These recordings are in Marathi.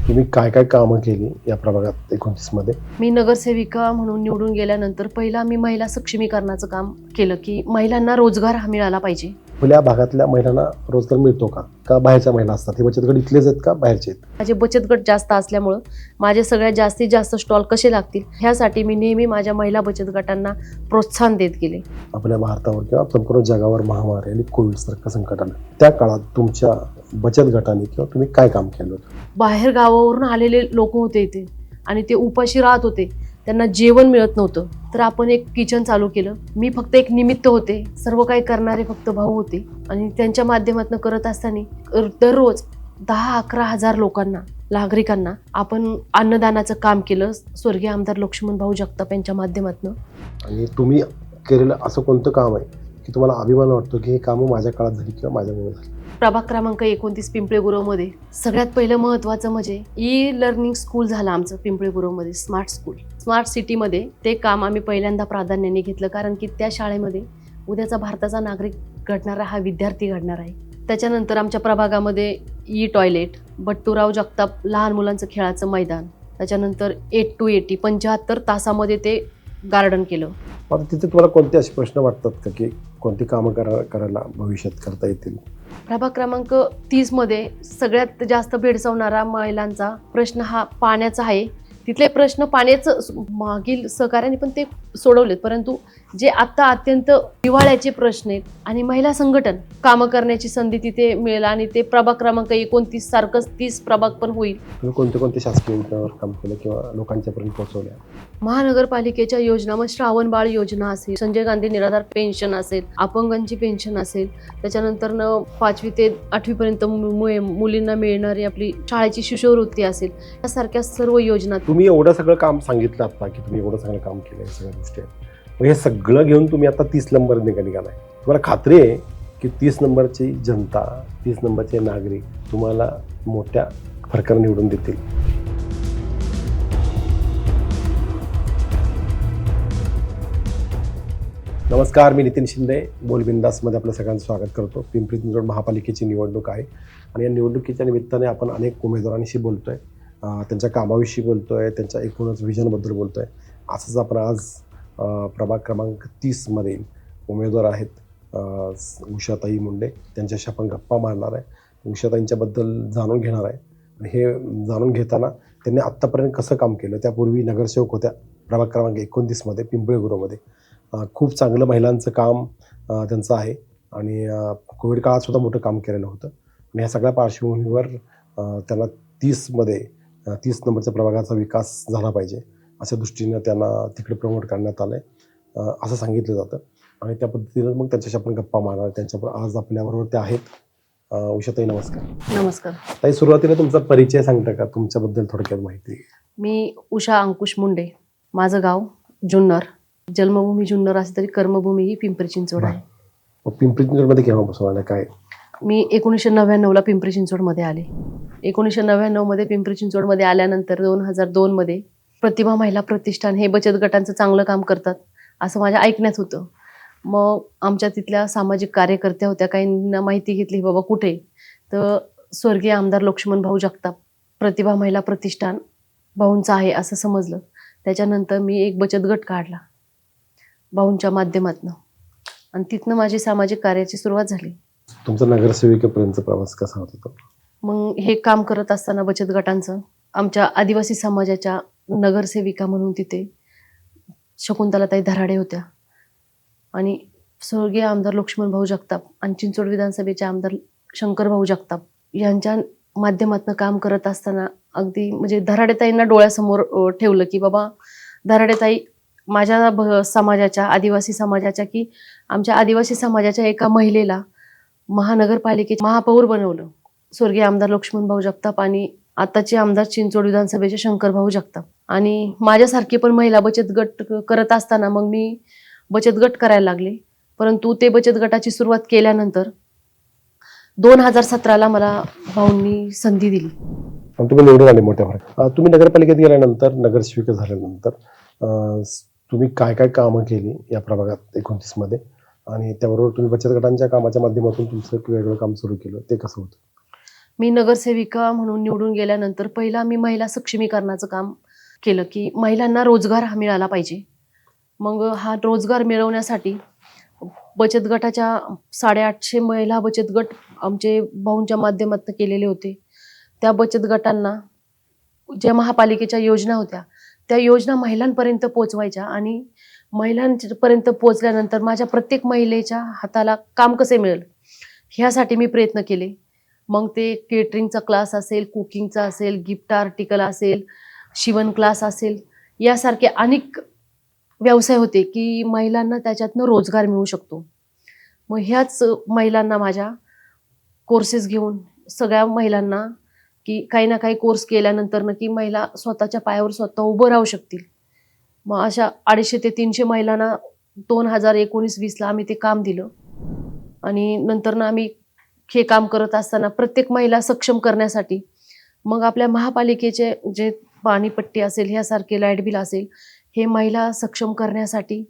तुम्ही काय काय कामं केली या प्रभागात 29 मध्ये? मी नगरसेविका म्हणून निवडून गेल्यानंतर पहिला मी महिला सक्षमीकरणाचं काम केलं की महिलांना रोजगार हा मिळाला पाहिजे. आपल्या भागातल्या महिलांना रोजगार मिळतो का? का बाहेरच्या महिला असतात? हे बचत गट इथलेच आहेत का बाहेरचे आहेत? माझे बचत गट जास्त असल्यामुळं माझे सगळ्यात जास्तीत जास्त स्टॉल कसे लागतील ह्यासाठी मी नेहमी माझ्या महिला बचत गटांना प्रोत्साहन देत गेले. आपल्या भारतावर किंवा संपूर्ण जगावर महामारी आणि कोविड सारखं संकट आलं, त्या काळात तुमच्या बचत गटाने किंवा तुम्ही काय काम केलं होतं? बाहेर गावावरून आलेले लोक होते इथे आणि ते उपाशी राहत होते, त्यांना जेवण मिळत नव्हतं. तर आपण एक किचन चालू केलं. मी फक्त एक निमित्त होते, सर्व काही करणारे फक्त भाऊ होते आणि त्यांच्या माध्यमातून करत असताना दररोज 10-11 हजार लोकांना, नागरिकांना आपण अन्नदानाचं काम केलं स्वर्गीय आमदार लक्ष्मण भाऊ जगताप यांच्या माध्यमातून. आणि तुम्ही केलेलं असं कोणतं काम आहे की तुम्हाला अभिमान वाटतो की हे कामं माझ्या काळात झाली किंवा माझ्यामुळे झाली? प्रभाग क्रमांक 29 पिंपळेगुरवमध्ये सगळ्यात पहिलं महत्त्वाचं म्हणजे लर्निंग स्कूल झालं आमचं पिंपळेगुरवमध्ये, स्मार्ट स्कूल. स्मार्ट सिटीमध्ये ते काम आम्ही पहिल्यांदा प्राधान्याने घेतलं, कारण की त्या शाळेमध्ये उद्याचा भारताचा नागरिक घडणारा हा विद्यार्थी घडणार आहे. त्याच्यानंतर आमच्या प्रभागामध्ये टॉयलेट, बट्टूराव जगताप लहान मुलांचं खेळाचं मैदान, त्याच्यानंतर 8 to 80 75 तासामध्ये ते गार्डन केलं. आता तिथे तुम्हाला कोणते असे प्रश्न वाटतात का की कोणती कामं करायला भविष्यात करता येतील? प्रभाग क्रमांक 30 मध्ये सगळ्यात जास्त भेडसावणारा महिलांचा प्रश्न हा पाण्याचा आहे. तिथले प्रश्न पाण्याचं मागील सहकार्याने पण ते सोडवलेत, परंतु जे आता अत्यंत हिवाळ्याचे प्रश्न आहेत आणि महिला संघटन कामं करण्याची संधी तिथे मिळेल आणि ते प्रभाग क्रमांक 29 सारखंच 30 प्रभाग पण होईल. तुम्ही कोणते कोणते शासकीय योजनांवर काम केलं किंवा लोकांच्यापर्यंत पोहोचवल्या? महानगरपालिकेच्या योजना, मग श्रावण बाळ योजना असेल, संजय गांधी निराधार पेन्शन असेल, अपंगांची पेन्शन असेल, त्याच्यानंतर 5वी ते 8वी पर्यंत मुलींना मिळणारी आपली शाळेची शिष्यवृत्ती असेल, यासारख्या सर्व योजना. तुम्ही एवढं सगळं काम सांगितलं आता की तुम्ही एवढं सगळं काम केलं, सगळ्या गोष्टी आहेत, मग हे सगळं घेऊन तुम्ही आता 30 नंबर निघालाय. तुम्हाला खात्री आहे की 30 नंबरची जनता, 30 नंबरचे नागरिक तुम्हाला मोठ्या फरकाने निवडून देतील? नमस्कार, मी नितीन शिंदे, बोलबिंदासमध्ये आपलं सगळ्यांचं स्वागत करतो. पिंपरी चिंचवड महापालिकेची निवडणूक आहे आणि या निवडणुकीच्या निमित्ताने आपण अनेक उमेदवारांशी बोलतोय, त्यांच्या कामाविषयी बोलतोय, त्यांच्या एकूणच व्हिजनबद्दल बोलतोय. असंच आपण आज प्रभाग क्रमांक 30 मध्ये उमेदवार आहेत उषाताई मुंडे, त्यांच्याशी आपण गप्पा मारणार आहे, उषाताईंच्याबद्दल जाणून घेणार आहे. आणि हे जाणून घेताना त्यांनी आत्तापर्यंत कसं काम केलं, त्यापूर्वी नगरसेवक होत्या प्रभाग क्रमांक 29 मध्ये पिंपळेगुरवमध्ये. खूप चांगलं महिलांचं काम त्यांचं आहे आणि कोविड काळात सुद्धा मोठं काम केलेलं होतं. आणि ह्या सगळ्या पार्श्वभूमीवर त्यांना 30 नंबरच्या प्रभागाचा विकास झाला पाहिजे अशा दृष्टीनं त्यांना तिकडे प्रमोट करण्यात आलं आहे असं सांगितलं जातं. आणि त्या पद्धतीनं मग त्यांच्याशी आपण गप्पा मारणार. त्यांच्याबरोबर आज आपल्याबरोबर ते आहेत. उषाताई, नमस्कार. नमस्कार ताई, सुरुवातीला तुमचा परिचय सांगता का, तुमच्याबद्दल थोडक्यात माहिती? मी उषा अंकुश मुंडे, माझं गाव जुन्नर, जन्मभूमी जुन्नर असली तरी कर्मभूमी ही पिंपरी चिंचवड आहे. पिंपरी चिंचवडमध्ये केव्हापासून आलं, काय? मी 1999ला पिंपरी चिंचवडमध्ये आले. 1999 मध्ये पिंपरी चिंचवडमध्ये आल्यानंतर 2002 मध्ये प्रतिभा महिला प्रतिष्ठान हे बचत गटांचं चांगलं काम करतात असं माझ्या ऐकण्यात होतं. मग आमच्या तिथल्या सामाजिक कार्यकर्त्या होत्या, काहींना माहिती घेतली बाबा कुठे, तर स्वर्गीय आमदार लक्ष्मण भाऊ जगताप प्रतिभा महिला प्रतिष्ठान भाऊंचं आहे असं समजलं. त्याच्यानंतर मी एक बचत गट काढला भाऊंच्या माध्यमातून आणि तिथनं माझी सामाजिक कार्याची सुरुवात झाली. तुमचा नगरसेविकेपर्यंत प्रवास कसा होता? मग हे काम करत असताना बचत गटांचं आमच्या आदिवासी समाजाच्या नगरसेविका म्हणून तिथे शकुंतलाताई धराडे होत्या आणि स्वर्गीय आमदार लक्ष्मण भाऊ जगताप आणि चिंचवड विधानसभेचे आमदार शंकर भाऊ जगताप यांच्या माध्यमातून काम करत असताना अगदी म्हणजे धराडेताईंना डोळ्यासमोर ठेवलं की बाबा धराडेताई माझ्या समाजाच्या, आदिवासी समाजाच्या, की आमच्या आदिवासी समाजाच्या एका महिलेला महानगरपालिकेचे महापौर बनवलं स्वर्गीय आमदार लक्ष्मण भाऊ जगताप आणि आताचे आमदार चिंचवड विधानसभेचे शंकर भाऊ जगताप. आणि माझ्यासारखी पण महिला बचत गट करत असताना मग मी बचत गट करायला लागले. परंतु ते बचत गटाची सुरुवात केल्यानंतर 2017ला मला भाऊंनी संधी दिली. तुम्ही निवडून आले मोठ्या फरक. तुम्ही नगरपालिकेत गेल्यानंतर, नगरसेविका झाल्यानंतर तुम्ही काय काय कामं केली या प्रभागात 29 मध्ये, आणि त्याबरोबर तुम्ही बचत गटांच्या कामाच्या माध्यमातून तुमचं वेगळं काम सुरू केलं, ते कसं होतं? मी नगरसेविका म्हणून निवडून गेल्यानंतर पहिला मी महिला सक्षमीकरणाचं काम केलं की महिलांना रोजगार हा मिळाला पाहिजे. मग हा रोजगार मिळवण्यासाठी बचत गटाच्या 850 महिला बचत गट आमचे भाऊंच्या माध्यमातून केलेले होते. त्या बचत गटांना ज्या महापालिकेच्या योजना होत्या त्या योजना महिलांपर्यंत पोहोचवायच्या आणि महिलांपर्यंत पोहोचल्यानंतर माझ्या प्रत्येक महिलेच्या हाताला काम कसे मिळेल ह्यासाठी मी प्रयत्न केले. मग ते केटरिंगचा क्लास असेल, कुकिंगचा असेल, गिफ्ट आर्टिकल असेल, शिवण क्लास असेल, यासारखे अनेक व्यवसाय होते की महिलांना त्याच्यातनं रोजगार मिळू शकतो. मग ह्याच महिलांना माझ्या कोर्सेस घेऊन सगळ्या महिलांना की काही ना काही कोर्स केल्यानंतर की महिला स्वतःच्या पायावर स्वतः उभं राहू शकतील. मग अशा 250 ते 300 महिलांना 2019-20ला आम्ही ते काम दिलं आणि नंतर आम्ही हे काम करत असताना प्रत्येक महिला सक्षम करण्यासाठी मग आपल्या महापालिकेचे जे पाणीपट्टी असेल, ह्यासारखे लाईट बिल असेल, हे महिला सक्षम करण्यासाठी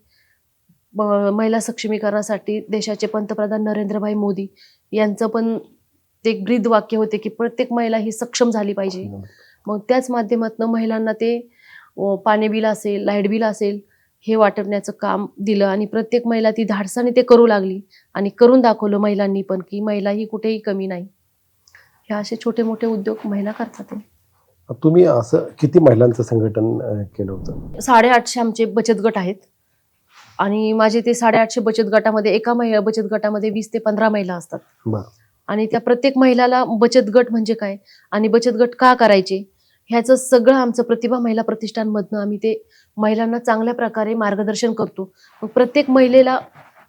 महिला सक्षमीकरणासाठी देशाचे पंतप्रधान नरेंद्रभाई मोदी यांचं पण ते एक ब्रीद वाक्य होते की प्रत्येक महिला ही सक्षम झाली पाहिजे. मग त्याच माध्यमातून महिलांना ते पाणी बिल असेल, लाईट बिल असेल, हे वाटपण्याचं काम दिलं आणि प्रत्येक महिला ती धाडसाने ते करू लागली आणि करून दाखवलं महिलांनी पण की महिला ही कुठेही कमी नाही. हे असे छोटे मोठे उद्योग महिला करतात. तुम्ही असं किती महिलांचं संघटन केलं होतं? 850 आमचे बचत गट आहेत आणि माझे ते 850 बचत गटामध्ये एका बचत गटामध्ये 20 ते 15 महिला असतात. बरं. आणि त्या प्रत्येक महिलाला बचत गट म्हणजे काय आणि बचत गट का करायचे ह्याचं सगळं आमचं प्रतिभा महिला प्रतिष्ठानमधनं आम्ही ते महिलांना चांगल्या प्रकारे मार्गदर्शन करतो. मग प्रत्येक महिलेला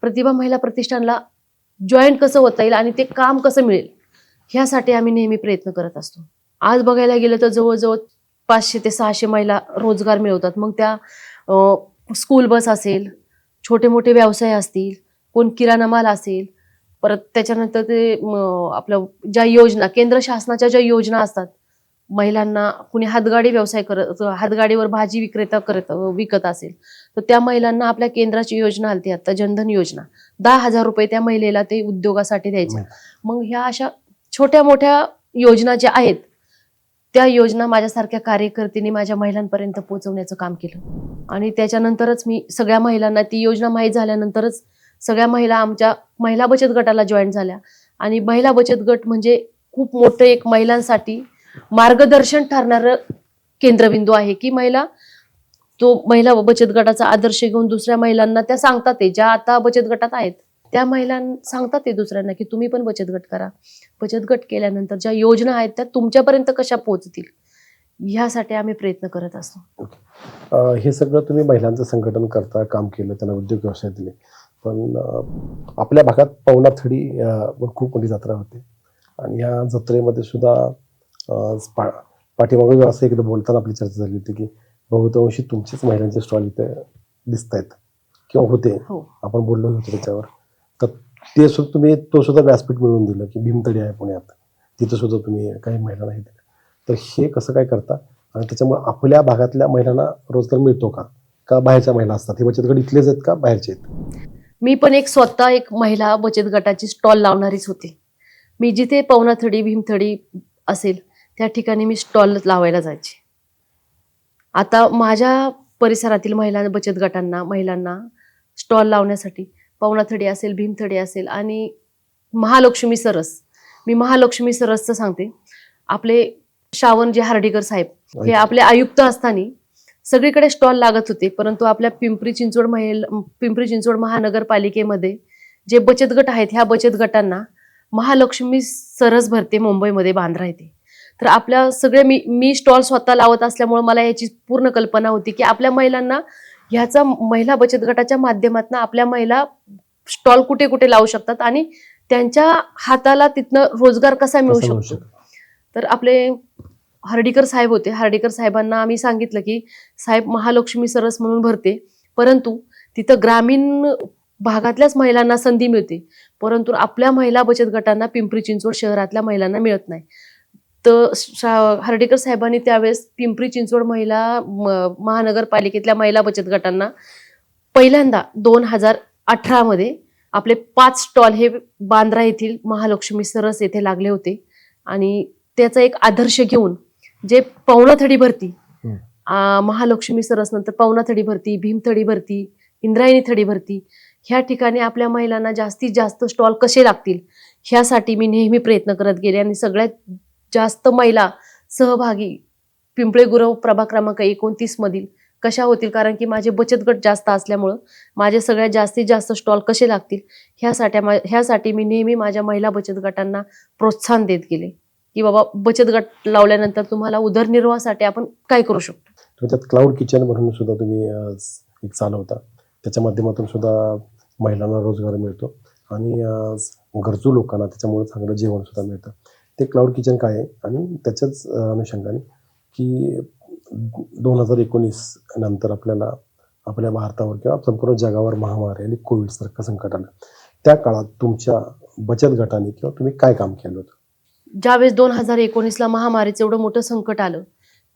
प्रतिभा महिला प्रतिष्ठानला जॉईन कसं होता येईल आणि ते काम कसं मिळेल ह्यासाठी आम्ही नेहमी प्रयत्न करत असतो. आज बघायला गेलं तर जवळजवळ 500 ते 600 महिला रोजगार मिळवतात. मग त्या स्कूल बस असेल, छोटे मोठे व्यवसाय असतील, कोण किराणा माल असेल, परत त्याच्यानंतर ते आपलं ज्या योजना केंद्र शासनाच्या ज्या योजना असतात महिलांना, कुणी हातगाडी व्यवसाय करत हातगाडीवर भाजी विकत असेल तर त्या महिलांना आपल्या केंद्राची योजना आली आता जनधन योजना 10,000 रुपये त्या महिलेला ते उद्योगासाठी द्यायचे. मग ह्या अशा छोट्या मोठ्या योजना ज्या आहेत त्या योजना माझ्यासारख्या कार्यकर्त्यांनी माझ्या महिलांपर्यंत पोहोचवण्याचं काम केलं आणि त्याच्यानंतरच मी सगळ्या महिलांना ती योजना माहीत झाल्यानंतरच सगळ्या महिला आमच्या महिला बचत गटाला जॉईन झाल्या आणि महिला बचत गट म्हणजे खूप मोठं एक महिलांसाठी मार्गदर्शन ठरणारं केंद्रबिंदू आहे की महिला बचत गटाचा आदर्श घेऊन दुसऱ्या महिलांना त्या सांगतात ते ज्या आता बचत गटात आहेत त्या महिलांना सांगतात ते दुसऱ्यांना की तुम्ही पण बचत गट करा. बचत गट केल्यानंतर ज्या योजना आहेत त्या तुमच्यापर्यंत कशा पोहोचतील ह्यासाठी आम्ही प्रयत्न करत असतो. हे सगळं तुम्ही महिलांचं संघटन करता, काम केलं, त्यांना उद्योग व्यवसाय दिले. पण आपल्या भागात पवनाथडी खूप मोठी जत्रा होते आणि ह्या जत्रेमध्ये सुद्धा पाठीमागे असं एकदा बोलताना आपली चर्चा झाली होती की बहुतांशी तुमचेच महिलांचे स्टॉल इथे दिसत आहेत किंवा होते. आपण बोललो होतो त्याच्यावर. तर ते सुद्धा तुम्ही तो सुद्धा व्यासपीठ मिळवून दिलं की भीमतडी आहे पुण्यात, तिथं सुद्धा तुम्ही काही महिलांना हे दिलं. तर हे कसं काय करता आणि त्याच्यामुळे आपल्या भागातल्या महिलांना रोजगार मिळतो का? का बाहेरच्या महिला असतात? हे बचत गट इथलेच आहेत का बाहेरचे आहेत? मी पण स्वतः एक महिला बचत गटाची स्टॉल लावणारीच होती. मी जिथे पवनाथडी भीमथडी असेल त्या ठिकाणी मी स्टॉल लावायला जायचे. आता माझ्या परिसरातील बचत गटांना महिलांना स्टॉल लावण्यासाठी पवनाथडी असेल, भीमथडी असेल आणि महालक्ष्मी सरस, मी महालक्ष्मी सरसचं सांगते. आपले श्रावणजी हार्डीकर साहेब हे आपले आयुक्त असताना सगळीकडे स्टॉल लागत होते, परंतु आपल्या पिंपरी चिंचवड महानगरपालिकेमध्ये जे बचत गट आहेत ह्या बचत गटांना महालक्ष्मी सरस भरते मुंबईमध्ये, बांद्रा येथे. तर आपल्या सगळे मी स्टॉल स्वतः लावत असल्यामुळे मला याची पूर्ण कल्पना होती की आपल्या महिलांना ह्याचा महिला बचत गटाच्या माध्यमातून आपल्या महिला स्टॉल कुठे कुठे लावू शकतात आणि त्यांच्या हाताला तिथनं रोजगार कसा मिळू शकतो. तर आपले हार्डीकर साहेब होते. हार्डीकर साहेबांना आम्ही सांगितलं की साहेब महालक्ष्मी सरस म्हणून भरते, परंतु तिथं ग्रामीण भागातल्याच महिलांना संधी मिळते, परंतु आपल्या महिला बचत गटांना पिंपरी चिंचवड शहरातल्या महिलांना मिळत नाही. तर हार्डीकर साहेबांनी त्यावेळेस पिंपरी चिंचवड महानगरपालिकेतल्या महिला बचत गटांना पहिल्यांदा 2018 मध्ये आपले 5 स्टॉल हे बांद्रा येथील महालक्ष्मी सरस येथे लागले होते आणि त्याचा एक आदर्श घेऊन जे पवनाथडी भरती, हम्म. महालक्ष्मी सरस नंतर पवनाथडी भरती, भीमथडी भरती, इंद्रायणी थडी भरती, ह्या ठिकाणी आपल्या महिलांना जास्तीत जास्त स्टॉल कसे लागतील ह्यासाठी मी नेहमी प्रयत्न करत गेले आणि सगळ्यात जास्त महिला सहभागी पिंपळे गुरव प्रभाग क्रमांक 29 मधील कशा होतील, कारण की माझे बचत गट जास्त असल्यामुळं माझे सगळ्यात जास्तीत जास्त स्टॉल कसे लागतील ह्यासाठी मी नेहमी माझ्या महिला बचत गटांना प्रोत्साहन देत गेले की बाबा बचत गट लावल्यानंतर तुम्हाला उदरनिर्वाहासाठी आपण काय करू शकतो. तुम्ही त्यात क्लाउड किचन म्हणून सुद्धा तुम्ही एक चालवता, त्याच्या माध्यमातून सुद्धा महिलांना रोजगार मिळतो आणि गरजू लोकांना त्याच्यामुळे चांगलं जेवण सुद्धा मिळतं. ते क्लाउड किचन काय आहे आणि त्याच्याच अनुषंगाने की 2019 नंतर आपल्याला आपल्या भारतावर किंवा संपूर्ण जगावर महामारी आणि कोविडसारखं संकट आलं, त्या काळात तुमच्या बचत गटाने किंवा तुम्ही काय काम केलं होतं? ज्यावेळेस 2019ला महामारीचं एवढं मोठं संकट आलं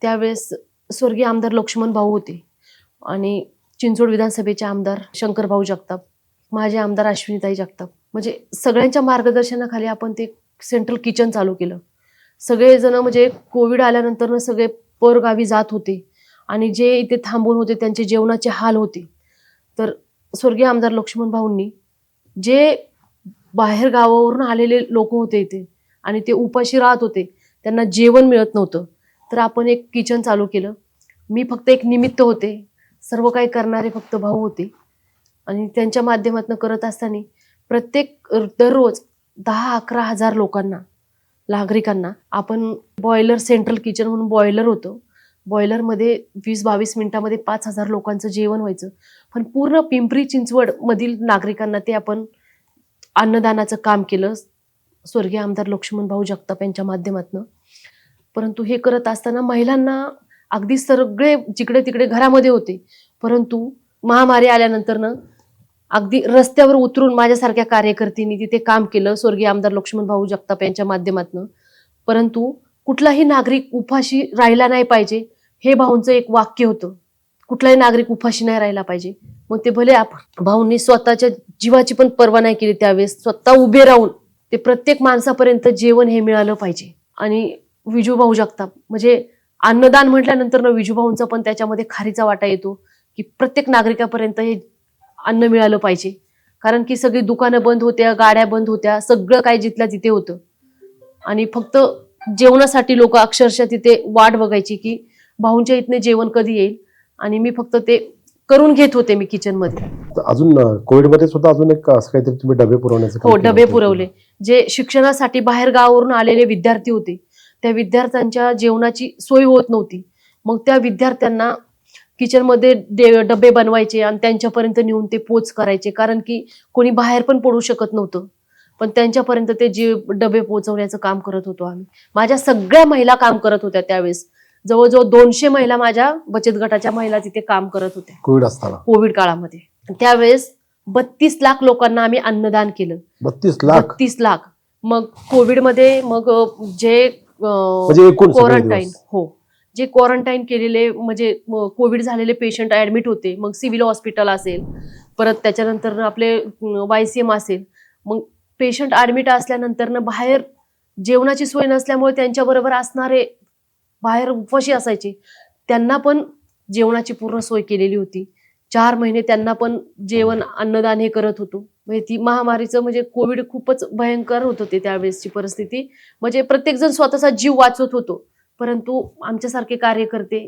त्यावेळेस स्वर्गीय आमदार लक्ष्मण भाऊ होते आणि चिंचवड विधानसभेचे आमदार शंकर भाऊ जगताप, माझे आमदार अश्विनीताई जगताप, म्हणजे सगळ्यांच्या मार्गदर्शनाखाली आपण ते सेंट्रल किचन चालू केलं. सगळेजण म्हणजे कोविड आल्यानंतर सगळे परगावी जात होते आणि जे इथे थांबून होते त्यांचे जेवणाचे हाल होते. तर स्वर्गीय आमदार लक्ष्मण भाऊंनी जे बाहेर गावावरून आलेले लोक होते इथे आणि ते उपाशी राहत होते, त्यांना जेवण मिळत नव्हतं, तर आपण एक किचन चालू केलं. मी फक्त एक निमित्त होते, सर्व काही करणारे फक्त भाऊ होते आणि त्यांच्या माध्यमातून करत असताना प्रत्येक दररोज 10-11 हजार लोकांना, नागरिकांना आपण बॉयलर, सेंट्रल किचन म्हणून बॉयलर होतं, बॉयलरमध्ये 20-22 मिनिटामध्ये 5,000 लोकांचं जेवण व्हायचं. पण पूर्ण पिंपरी चिंचवड मधील नागरिकांना ते आपण अन्नदानाचं काम केलं स्वर्गीय आमदार लक्ष्मण भाऊ जगताप यांच्या माध्यमातून. परंतु हे करत असताना महिलांना अगदी सगळे जिकडे तिकडे घरामध्ये होते, परंतु महामारी आल्यानंतर अगदी रस्त्यावर उतरून माझ्यासारख्या कार्यकर्त्यांनी तिथे काम केलं स्वर्गीय आमदार लक्ष्मण भाऊ जगताप यांच्या माध्यमातून. परंतु कुठलाही नागरिक उपाशी राहिला नाही पाहिजे हे भाऊंचं एक वाक्य होतं, कुठलाही नागरिक उपाशी नाही राहिला पाहिजे. मग ते भले भाऊंनी स्वतःच्या जीवाची पण पर्वा नाही केली, त्यावेळेस स्वतः उभे राहून ते प्रत्येक माणसापर्यंत जेवण हे मिळालं पाहिजे. आणि विजूभाऊ जगताप म्हणजे अन्नदान म्हटल्यानंतर विजूभाऊंचा पण त्याच्यामध्ये खारीचा वाटा येतो की प्रत्येक नागरिकापर्यंत हे अन्न मिळालं पाहिजे, कारण की सगळी दुकानं बंद होत्या, गाड्या बंद होत्या, सगळं काही जिथल्या तिथे होतं आणि फक्त जेवणासाठी लोक अक्षरशः तिथे वाट बघायची की भाऊंच्या इथने जेवण कधी येईल आणि मी फक्त ते करून घेत होते मी किचन मध्ये. अजून कोविडमध्ये सुद्धा अजून एक असं काहीतरी तुम्ही डबे पुरवण्याचं काम हो, केलं डबे होतं. पुरवले. जे शिक्षणासाठी बाहेर गावावरून आलेले विद्यार्थी होते, त्या विद्यार्थ्यांच्या जेवणाची सोय होत नव्हती. मग त्या विद्यार्थ्यांना किचनमध्ये डबे बनवायचे आणि त्यांच्यापर्यंत नेऊन ते पोच करायचे, कारण की कोणी बाहेर पण पडू शकत नव्हतं, पण त्यांच्यापर्यंत ते जे डबे पोहोचवण्याचं काम करत होतो आम्ही. माझ्या सगळ्या महिला काम करत होत्या त्यावेळेस, जवळजवळ 200 महिला माझ्या बचत गटाच्या महिला तिथे काम करत होत्या कोविड असताना, कोविड काळामध्ये. त्यावेळेस 32 लाख लोकांना आम्ही अन्नदान केलं. 32 लाख. मग कोविडमध्ये मग जे म्हणजे एकूण क्वारंटाईन, हो, जे क्वारंटाईन केलेले म्हणजे कोविड झालेले पेशंट ऍडमिट होते, मग सिव्हिल हॉस्पिटल असेल, परत त्याच्यानंतर आपले YCM असेल, मग पेशंट ऍडमिट असल्यानंतर बाहेर जेवणाची सोय नसल्यामुळे त्यांच्याबरोबर असणारे बाहेर उपाशी असायचे, त्यांना पण जेवणाची पूर्ण सोय केलेली होती. 4 महिने त्यांना पण जेवण अन्नदान हे करत होतो. म्हणजे ती महामारीचं म्हणजे कोविड खूपच भयंकर होत होते त्यावेळेसची परिस्थिती, म्हणजे प्रत्येक जण स्वतःचा जीव वाचवत होतो. परंतु आमच्यासारखे कार्यकर्ते,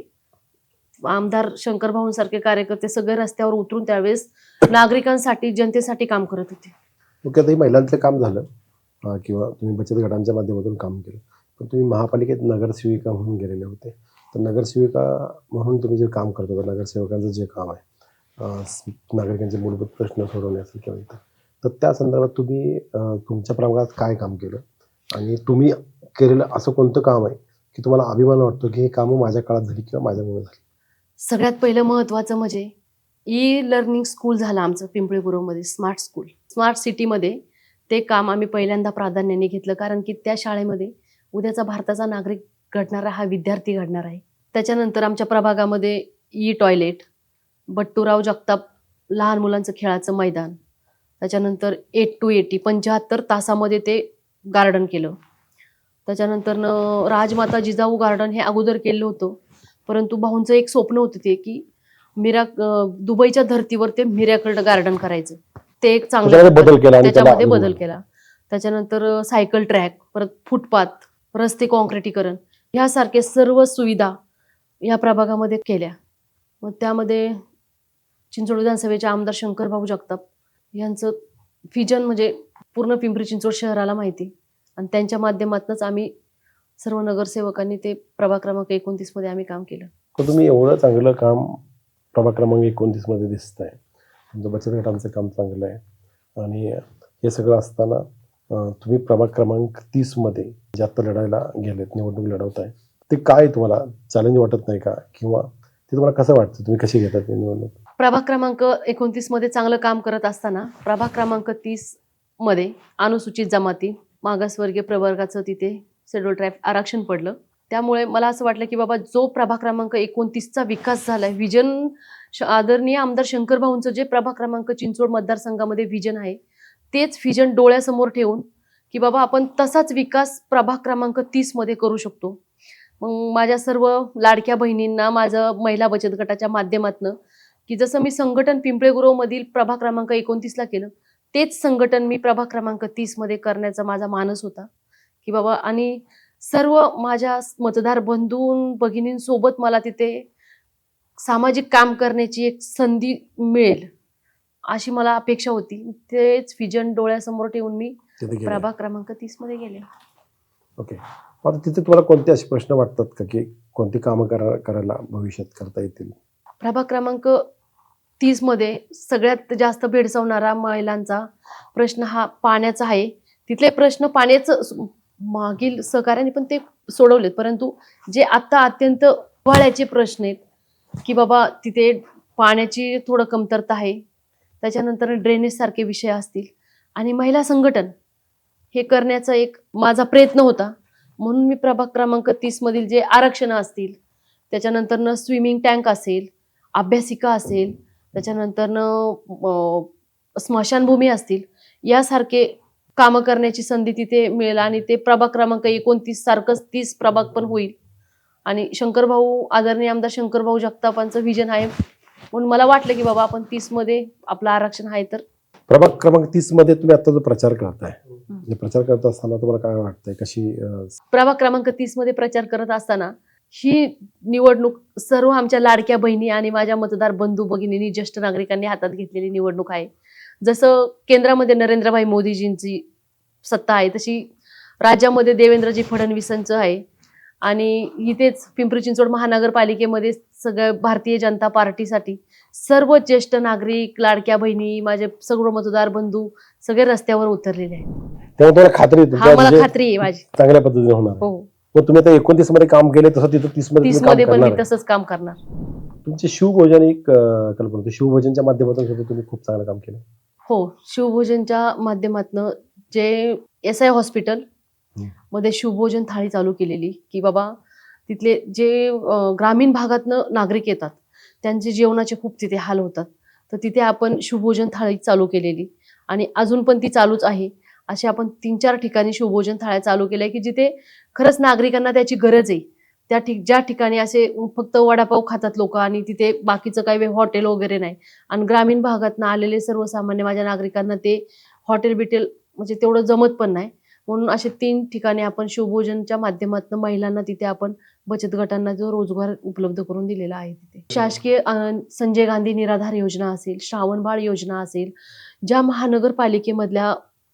आमदार शंकर भाऊंसारखे कार्यकर्ते सगळे रस्त्यावर उतरून त्यावेळेस नागरिकांसाठी, जनतेसाठी काम करत होते. मुख्यतः महिलांचं काम झालं किंवा तुम्ही बचत गटांच्या माध्यमातून काम केलं, पण तुम्ही महापालिकेत नगरसेविका म्हणून गेलेले होते. तर नगरसेविका म्हणून तुम्ही जे काम करत होता, नगरसेवकांचं जे काम आहे नागरिकांचे मूलभूत प्रश्न सोडवणे असेल किंवा इतर, तर त्या संदर्भात तुम्ही तुमच्या प्रभागात काय काम केलं आणि तुम्ही केलेलं असं कोणतं काम आहे की तुम्हाला अभिमान वाटतो की हे कामं माझ्या काळात झाली किंवा माझ्यामुळे झाली? सगळ्यात पहिलं महत्त्वाचं म्हणजे लर्निंग स्कूल झालं आमचं पिंपळी गुरवमध्ये, स्मार्ट स्कूल, स्मार्ट सिटीमध्ये. ते काम आम्ही पहिल्यांदा प्राधान्याने घेतलं, कारण की त्या शाळेमध्ये उद्याचा भारताचा नागरिक घडणारा हा विद्यार्थी घडणार आहे. त्याच्यानंतर आमच्या प्रभागामध्ये टॉयलेट, बट्टूराव जगताप लहान मुलांचं खेळाचं मैदान, त्याच्यानंतर 8 to 80 75 तासामध्ये ते गार्डन केलं. त्याच्यानंतर राजमाता जिजाऊ गार्डन हे अगोदर केलं होतं, परंतु भाऊंचं एक स्वप्न होतं ते की दुबईच्या धर्तीवर ते मिरॅकल गार्डन करायचं. ते एक चांगलं त्याच्यामध्ये बदल केला आणि त्याला त्याच्यामध्ये अनुभव बदल आला. केला. त्याच्यानंतर सायकल ट्रॅक, परत फुटपाथ, रस्ते काँक्रिटीकरण ह्यासारखे सर्व सुविधा या प्रभागामध्ये केल्या. मग त्यामध्ये चिंचवड विधानसभेचे आमदार शंकरभाऊ जगताप यांचं व्हिजन म्हणजे पूर्ण पिंपरी चिंचवड शहराला माहिती, आणि त्यांच्या माध्यमातूनच आम्ही सर्व नगरसेवकांनी ते प्रभाग क्रमांक 29 मध्ये आम्ही काम केलं. तर तुम्ही एवढं चांगलं काम प्रभाग क्रमांक 29 मध्ये दिसतंय. तुमचं बचत गटांचं काम चांगलं आहे आणि हे सगळं असताना तुम्ही प्रभाग क्रमांक 30 मध्ये जे आता लढायला गेलेत, निवडणूक लढवताय, ते काय तुम्हाला चॅलेंज वाटत नाही का, किंवा ते तुम्हाला कसं वाटतं, तुम्ही कशी घेतात ती निवडणूक? प्रभाग क्रमांक 29 मध्ये चांगलं काम करत असताना प्रभाग क्रमांक 30 मध्ये अनुसूचित जमाती, मागासवर्गीय प्रवर्गाचं तिथे शेड्यूल ट्राईब आरक्षण पडलं. त्यामुळे मला असं वाटलं की बाबा जो प्रभाग क्रमांक 29चा विकास झालाय, व्हिजन आदरणीय आमदार शंकरभाऊंचं जे प्रभाग क्रमांक चिंचवड मतदारसंघामध्ये व्हिजन आहे, तेच व्हिजन डोळ्यासमोर ठेवून की बाबा आपण तसाच विकास प्रभाग क्रमांक 30 मध्ये करू शकतो. मग माझ्या सर्व लाडक्या बहिणींना माझं महिला बचत गटाच्या माध्यमातून की जसं मी संघटन पिंपळे मधील प्रभाग क्रमांक 29ला केलं, तेच संघटन मी प्रभाग क्रमांक 30 मध्ये करण्याचा माझा मानस होता की बाबा, आणि सर्व माझ्या मतदार बंधू भगिनींसोबत मला तिथे सामाजिक काम करण्याची एक संधी मिळेल अशी मला अपेक्षा होती. तेच व्हिजन डोळ्यासमोर ठेवून मी तिथे गेले. प्रभाग क्रमांक 30 मध्ये गेले. ओके. आता तिथे तुम्हाला कोणते असे प्रश्न वाटतात का की कोणती कामं करायला भविष्यात करता येतील? प्रभाग क्रमांक 30 मध्ये सगळ्यात जास्त भेडसावणारा महिलांचा प्रश्न हा पाण्याचा आहे. तिथले प्रश्न पाण्याचं मागील सहकार्याने पण ते सोडवलेत, परंतु जे आता अत्यंत हिवाळ्याचे प्रश्न आहेत की बाबा तिथे पाण्याची थोडं कमतरता आहे, त्याच्यानंतर ड्रेनेज सारखे विषय असतील, आणि महिला संघटन हे करण्याचा एक माझा प्रयत्न होता. म्हणून मी प्रभाग क्रमांक 30 मधील जे आरक्षण असतील, त्याच्यानंतर स्विमिंग टँक असेल, अभ्यासिका असेल, त्याच्यानंतर स्मशानभूमी असतील, यासारखे कामं करण्याची संधी तिथे मिळेल, आणि ते प्रभाग क्रमांक 29 सारखंच 30 प्रभाग पण होईल. आणि शंकरभाऊ आदरणीय आमदार शंकरभाऊ जगतापांचं व्हिजन आहे, म्हणून मला वाटलं की बाबा आपण 30 मध्ये आपलं आरक्षण आहे. तर प्रभाग क्रमांक 30 मध्ये तुम्ही आता जो प्रचार करताय, प्रचार करत असताना तुम्हाला काय वाटतंय, कशी प्रभाग क्रमांक 30 मध्ये प्रचार करत असताना ही निवडणूक सर्व आमच्या लाडक्या बहिणी आणि माझ्या मतदार बंधू भगिनींनी, ज्येष्ठ नागरिकांनी हातात घेतलेली निवडणूक आहे. जसं केंद्रामध्ये नरेंद्रभाई मोदीजींची सत्ता आहे, तशी राज्यामध्ये देवेंद्रजी फडणवीसांचं आहे, आणि इथेच पिंपरी चिंचवड महानगरपालिकेमध्ये सगळ्या भारतीय जनता पार्टीसाठी सर्व ज्येष्ठ नागरिक, लाडक्या बहिणी, माझे सर्व मतदार बंधू सगळे रस्त्यावर उतरलेले आहेत. तेव्हा तुम्हाला खात्री आहे हा, मला म्हणजे खात्री आहे माझी. चांगल्या पद्धतीने होणार? हो, मग तुम्ही आता 29 मध्ये काम केले, तसं तिथं 30 मध्ये 30 तुम्ही काम मध्ये पण मी करणार आहे? तसंच काम करणार. तुमचे शिवभोजन एक कल्पना होती, शिवभोजनच्या माध्यमातून सुद्धा तुम्ही खूप चांगलं काम केलं. हो, शिवभोजनच्या माध्यमातून जे SI हॉस्पिटल मध्ये शिवभोजन थाळी चालू केलेली की बाबा तिथले जे ग्रामीण भागातनं नागरिक येतात, त्यांचे जेवणाचे खूप तिथे हाल होतात, तर तिथे आपण शिवभोजन थाळी चालू केलेली, आणि अजून पण ती चालूच आहे. असे आपण 3-4 ठिकाणी शिवभोजन थाळ्या चालू केल्या की जिथे खरंच नागरिकांना त्याची गरज आहे. ज्या ठिकाणी असे फक्त वडापाव खातात लोक आणि तिथे बाकीचं काही हॉटेल वगैरे नाही, आणि ग्रामीण भागातनं आलेले सर्वसामान्य माझ्या नागरिकांना ते हॉटेल बिटेल म्हणजे तेवढं जमत पण नाही, म्हणून असे 3 ठिकाणी आपण शिवभोजनच्या माध्यमातून महिलांना तिथे आपण बचत गटांना जो रोजगार उपलब्ध करून दिलेला आहे. तिथे शासकीय संजय गांधी निराधार योजना असेल, श्रावणबाळ योजना असेल, ज्या महानगरपालिकेमधल्या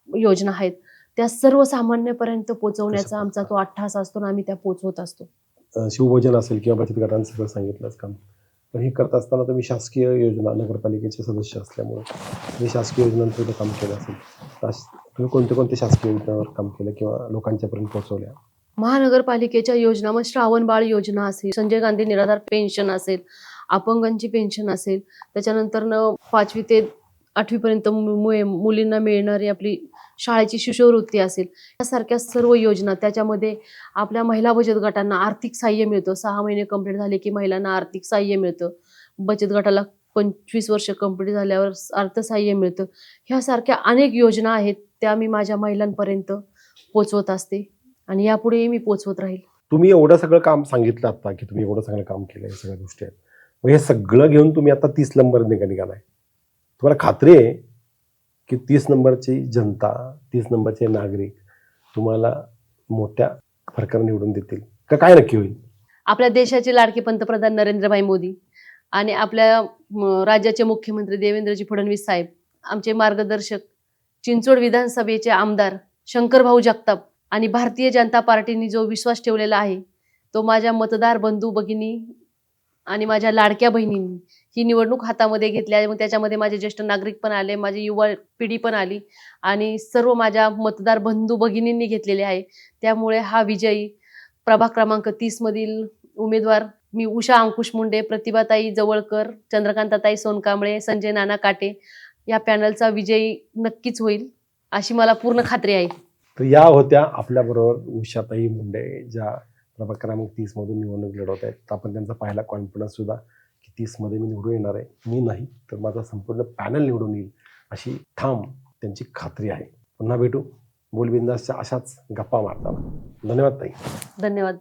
योजना आहेत त्या सर्वसामान्यपर्यंत पोहोचवण्याचा आमचा तो अट्टाहास असतो, आम्ही त्या पोहोचवत असतो. शिवभोजन असेल किंवा बचत गटांचं सगळं सांगितलंच काम, पण हे करत असताना तुम्ही शासकीय योजना, नगरपालिकेचे सदस्य असल्यामुळे तुम्ही शासकीय योजनांचं काम केलं असेल, तुम्ही कोणते कोणते शासकीय योजनांवर काम केलं किंवा लोकांच्यापर्यंत पोहोचवल्या? महानगरपालिकेच्या योजना मग श्रावणबाळ योजना असेल, संजय गांधी निराधार पेन्शन असेल, अपंगांची पेन्शन असेल, त्याच्यानंतर 5वी ते 8वी पर्यंत मुलींना मिळणारी आपली शाळेची शिष्यवृत्ती असेल, यासारख्या सर्व योजना. त्याच्यामध्ये आपल्या महिला बचत गटांना आर्थिक सहाय्य मिळतं. 6 महिने कंप्लीट झाले की महिलांना आर्थिक सहाय्य मिळतं. बचत गटाला 25 वर्ष कंप्लीट झाल्यावर अर्थसहाय्य मिळतं. ह्यासारख्या अनेक योजना आहेत त्या मी माझ्या महिलांपर्यंत पोचवत असते, आणि यापुढेही मी पोचवत राहील. तुम्ही एवढं सगळं काम सांगितलं आता की तुम्ही एवढं सगळं काम केलं, सगळ्या गोष्टी आहेत, मग हे सगळं घेऊन तुम्ही आता 30 नंबर निघालाय. तुम्हाला खात्री आहे की 30 नंबरची जनता, 30 नंबरचे नागरिक तुम्हाला मोठ्या फरकाने निवडून देतील का काय नक्की होईल? आपल्या देशाचे लाडके पंतप्रधान नरेंद्रभाई मोदी आणि आपल्या राज्याचे मुख्यमंत्री देवेंद्रजी फडणवीस साहेब, आमचे मार्गदर्शक चिंचवड विधानसभेचे आमदार शंकरभाऊ जगताप आणि भारतीय जनता पार्टीने जो विश्वास ठेवलेला आहे, तो माझ्या मतदार बंधू भगिनी आणि माझ्या लाडक्या बहिणींनी ही निवडणूक हातामध्ये घेतली आहे. मग त्याच्यामध्ये माझे ज्येष्ठ नागरिक पण आले, माझी युवा पिढी पण आली आणि सर्व माझ्या मतदार बंधू भगिनींनी घेतलेले आहे. त्यामुळे हा विजयी प्रभाग क्रमांक 30 मधील उमेदवार मी उषा अंकुश मुंडे, प्रतिभाताई जवळकर, चंद्रकांताताई सोनकांबळे, संजय नाना काटे या पॅनलचा विजयी नक्कीच होईल अशी मला पूर्ण खात्री आहे. तर या होत्या आपल्याबरोबर उषाताई मुंडे, ज्या प्रभाग क्रमांक 30 मधून निवडणूक लढवत आहेत. तर आपण त्यांचा पहिला कॉन्फिडन्स सुद्धा की 30 मध्ये मी निवडून येणार आहे, मी नाही तर माझा संपूर्ण पॅनल निवडून येईल अशी ठाम त्यांची खात्री आहे. पुन्हा भेटू बोलबिंदासच्या अशाच गप्पा मारताना. धन्यवाद ताई. धन्यवाद.